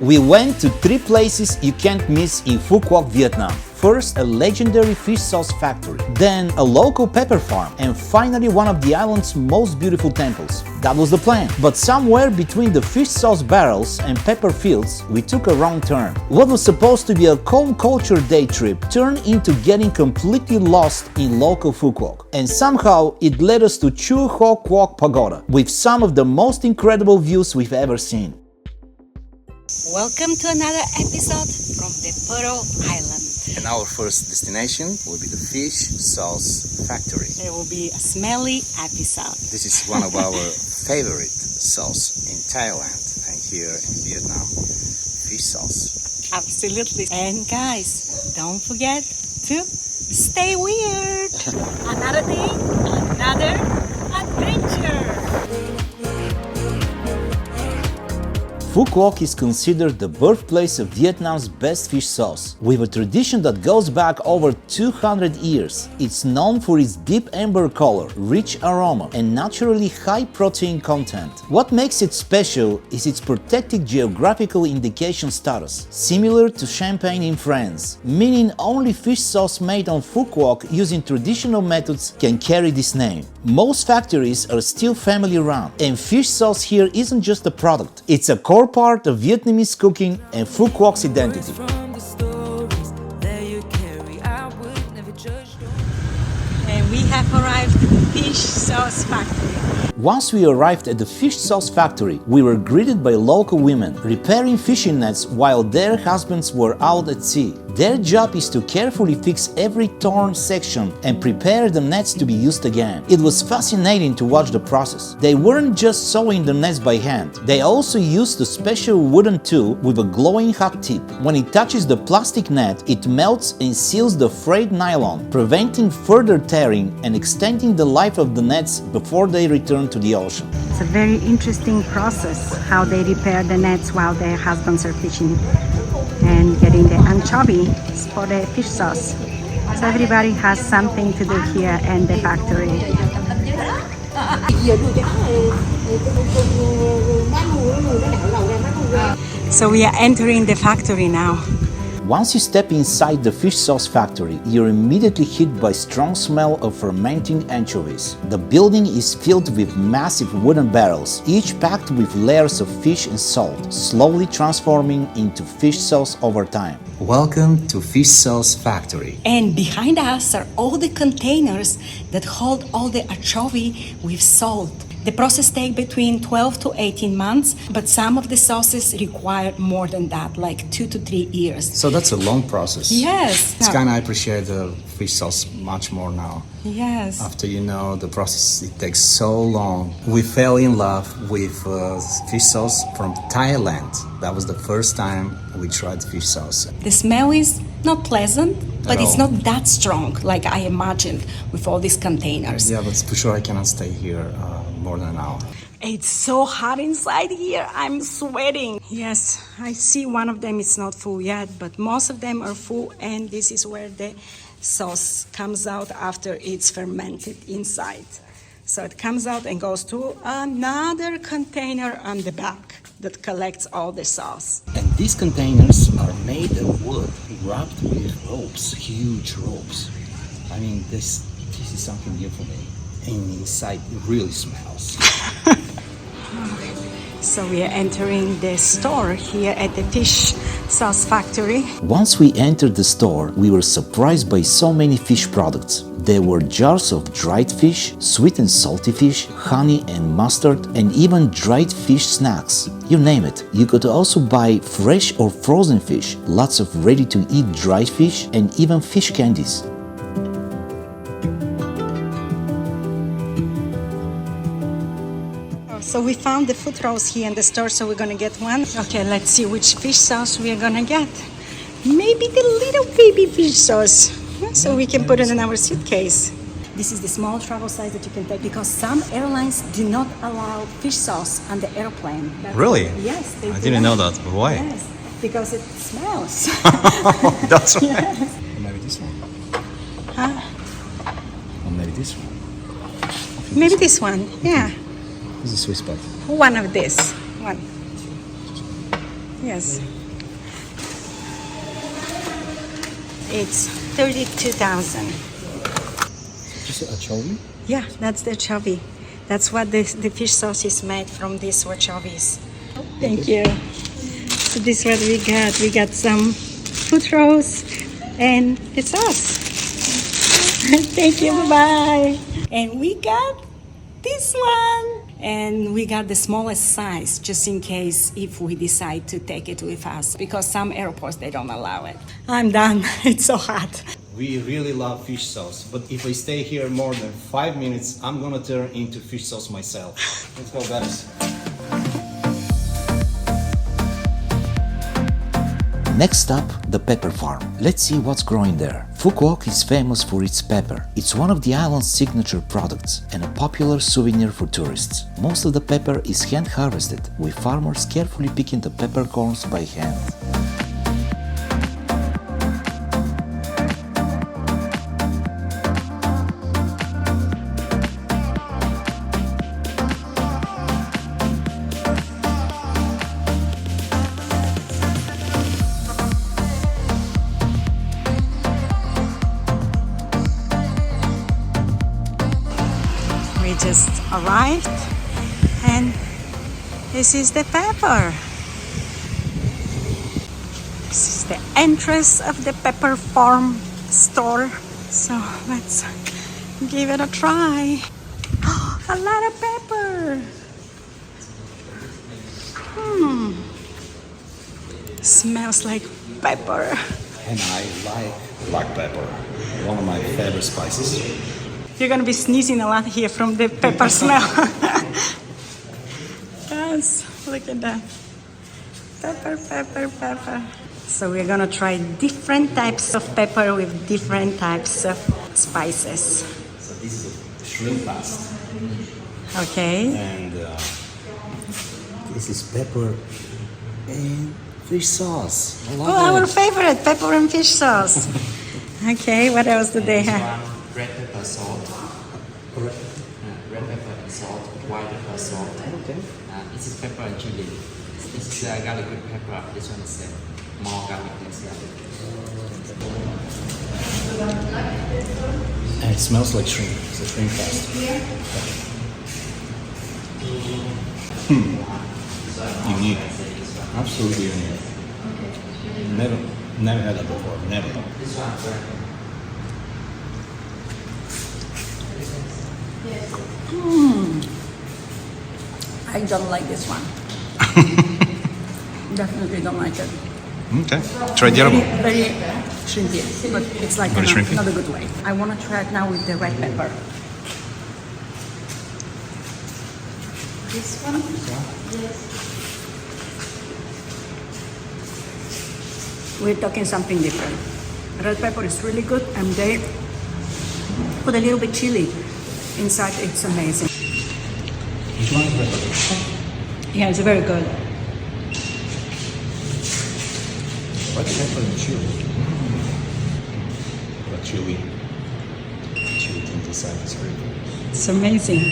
We went to 3 places you can't miss in Phu Quoc, Vietnam. First, a legendary fish sauce factory, then a local pepper farm, and finally one of the island's most beautiful temples. That was the plan. But somewhere between the fish sauce barrels and pepper fields, we took a wrong turn. What was supposed to be a calm culture day trip turned into getting completely lost in local Phu Quoc. And somehow it led us to Phu Quoc Pagoda, with some of the most incredible views we've ever seen. Welcome to another episode from the Phu Island. And our first destination will be the fish sauce factory. It will be a smelly episode. This is one of our favorite sauce in Thailand and here in Vietnam. Fish sauce. Absolutely. And guys, don't forget to stay weird. Another day, another adventure. Phu Quoc is considered the birthplace of Vietnam's best fish sauce. With a tradition that goes back over 200 years, it's known for its deep amber color, rich aroma, and naturally high protein content. What makes it special is its protected geographical indication status, similar to champagne in France, meaning only fish sauce made on Phu Quoc using traditional methods can carry this name. Most factories are still family-run, and fish sauce here isn't just a product, it's a core part of Vietnamese cooking and Phu Quoc's identity. And we have arrived at the fish sauce factory. Once we arrived at the fish sauce factory, we were greeted by local women repairing fishing nets while their husbands were out at sea. Their job is to carefully fix every torn section and prepare the nets to be used again. It was fascinating to watch the process. They weren't just sewing the nets by hand, they also used a special wooden tool with a glowing hot tip. When it touches the plastic net, it melts and seals the frayed nylon, preventing further tearing and extending the life of the nets before they return to the ocean. It's a very interesting process how they repair the nets while their husbands are fishing and getting the anchovies for the fish sauce. So everybody has something to do here in the factory. So we are entering the factory now. Once you step inside the fish sauce factory, you're immediately hit by strong smell of fermenting anchovies. The building is filled with massive wooden barrels, each packed with layers of fish and salt, slowly transforming into fish sauce over time. Welcome to Fish Sauce Factory. And behind us are all the containers that hold all the anchovy with salt. The process takes between 12 to 18 months, but some of the sauces require more than that, like 2 to 3 years. So that's a long process. Yes. It's kind of, I appreciate the fish sauce much more now. Yes. After the process, it takes so long. We fell in love with fish sauce from Thailand. That was the first time we tried fish sauce. The smell is not pleasant, but At it's all. not that strong like I imagined with all these containers. Yeah, but for sure I cannot stay here more than an hour. It's so hot inside here. I'm sweating. Yes, I see one of them is not full yet, but most of them are full, and this is where the sauce comes out after it's fermented inside. So it comes out and goes to another container on the back that collects all the sauce. And these containers are made of wood, wrapped with ropes, huge ropes. I mean, this is something new for me. And inside it really smells. So we are entering the store here at the fish sauce factory. Once we entered the store, we were surprised by so many fish products. There were jars of dried fish, sweet and salty fish, honey and mustard, and even dried fish snacks. You name it. You could also buy fresh or frozen fish, lots of ready-to-eat dried fish, and even fish candies. So we found the food rolls here in the store, so we're gonna get one. Okay, let's see which fish sauce we're gonna get. Maybe the little baby fish sauce, so we can put it in our suitcase. This is the small travel size that you can take because some airlines do not allow fish sauce on the airplane. Really? Yes, they I do didn't not. know that. But why? Yes, because it smells. That's why. Yes. Maybe this one. Huh? Or maybe this one. Maybe this one, yeah. This is a sweet spot. One of this. One. Yes. It's 32,000. Just a chovy? Yeah, that's the chovy. That's what the fish sauce is made from, these anchovies. Thank you. So this is what we got. We got some foot rolls and the sauce. Thank you, bye-bye. And we got this one. And we got the smallest size just in case if we decide to take it with us, because some airports, they don't allow it. I'm done. It's so hot. We really love fish sauce, but if I stay here more than 5 minutes, I'm gonna turn into fish sauce myself. Let's go, guys. Next up, the pepper farm. Let's see what's growing there. Phu Quoc is famous for its pepper. It's one of the island's signature products and a popular souvenir for tourists. Most of the pepper is hand harvested, with farmers carefully picking the peppercorns by hand. We just arrived and this is the pepper. This is the entrance of the pepper farm store. So let's give it a try. A lot of pepper. Smells like pepper. And I like black pepper, one of my favorite spices. You're gonna be sneezing a lot here from the pepper smell. Yes, look at that. Pepper, pepper, pepper. So we're gonna try different types of pepper with different types of spices. So this is a shrimp pasta, Okay. and this is pepper and fish sauce. I love Oh, our it. favorite, pepper and fish sauce. Okay, what else do they have? Red pepper salt. Red pepper and salt, white pepper salt. Okay. This is pepper and chili. This is garlic with pepper. This one is more garlic than garlic. And it smells like shrimp. It's a shrimp pasta. Unique. Absolutely unique. Never had that before. Never. This one, I don't like this one. Definitely don't like it. Okay. Try the other one. Very shrimpy, but it's like Very shrimpy? not a good way. I want to try it now with the red pepper. This one? We're talking something different. Red pepper is really good, and they put a little bit chili inside. It's amazing. Which one is better? Yeah, it's very good. White pepper and chili. But chili thing inside is very good. It's amazing.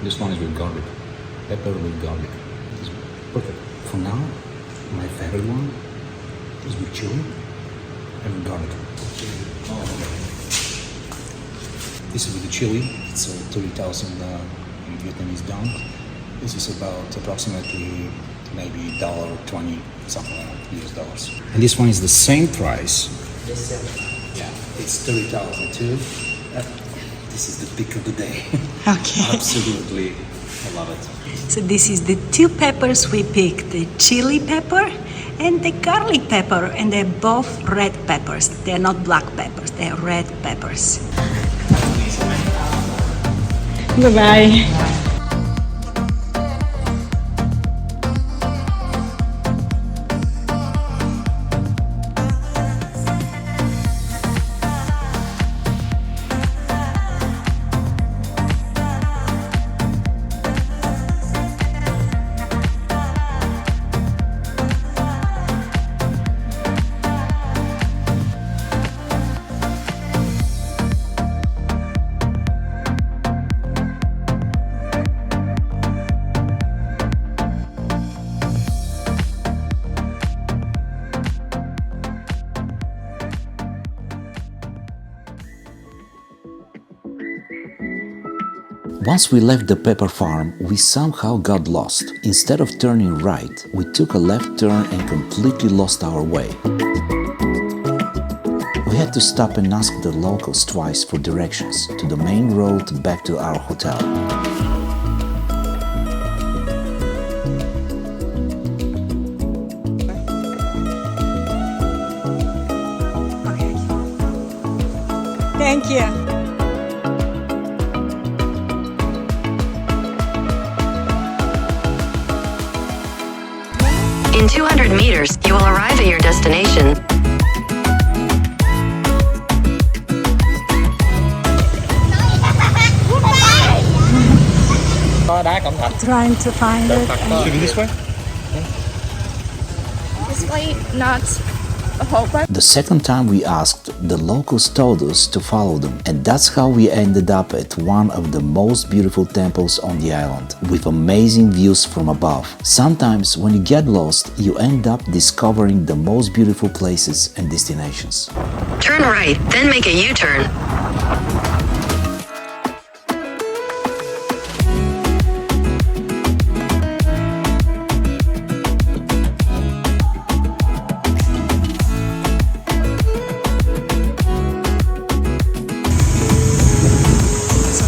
This one is with garlic. Pepper with garlic. It's perfect. For now, my favorite one is with chili and with garlic. This is with the chili. It's 30,000 Vietnamese dong. This is about approximately maybe $1.20, something like that, US dollars. And this one is the same price. Yeah, it's 30,000 too. This is the pick of the day. Okay. Absolutely, I love it. So this is the two peppers we picked, the chili pepper and the garlic pepper, and they're both red peppers. They're not black peppers, they're red peppers. Bye-bye. Once we left the pepper farm, we somehow got lost. Instead of turning right, we took a left turn and completely lost our way. We had to stop and ask the locals twice for directions to the main road back to our hotel. Thank you. In 200 meters, you will arrive at your destination. Có đá cẩm thạch. Trying to find it. Moving this way? This way, not a whole bunch. The second time we asked, the locals told us to follow them, and that's how we ended up at one of the most beautiful temples on the island, with amazing views from above. Sometimes when you get lost, you end up discovering the most beautiful places and destinations. Turn right, then make a U-turn.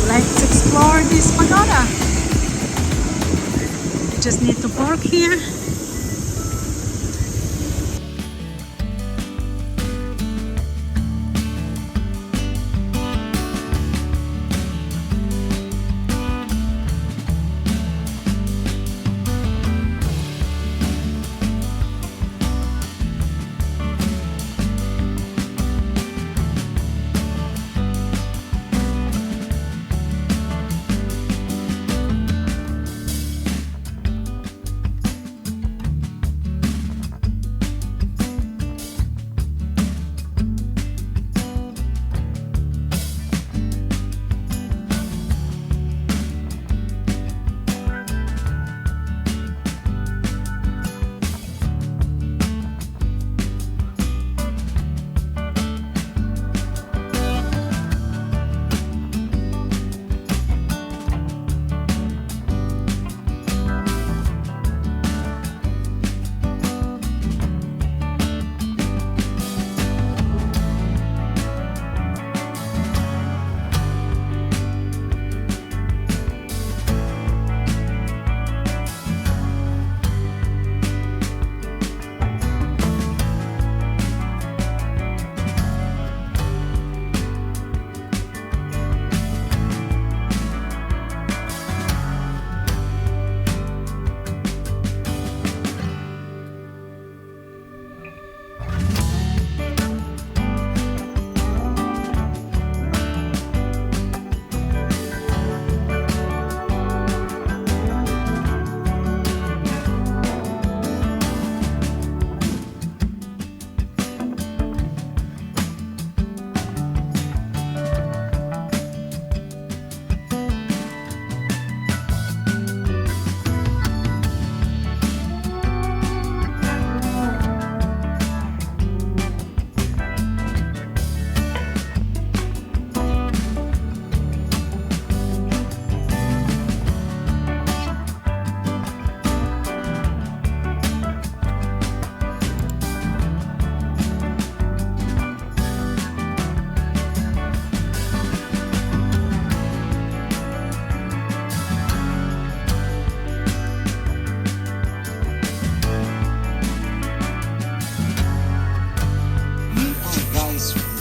Let's explore this pagoda. Just need to park here.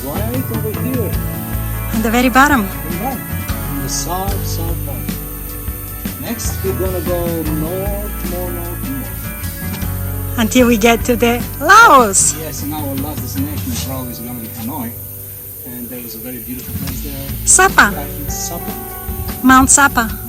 Right over here, On the very bottom. on the south part. Next, we're gonna go north. Until we get to the Laos. Yes, and our last destination is probably going to Hanoi, and there is a very beautiful place there. Sapa. Sapa. Mount Sapa.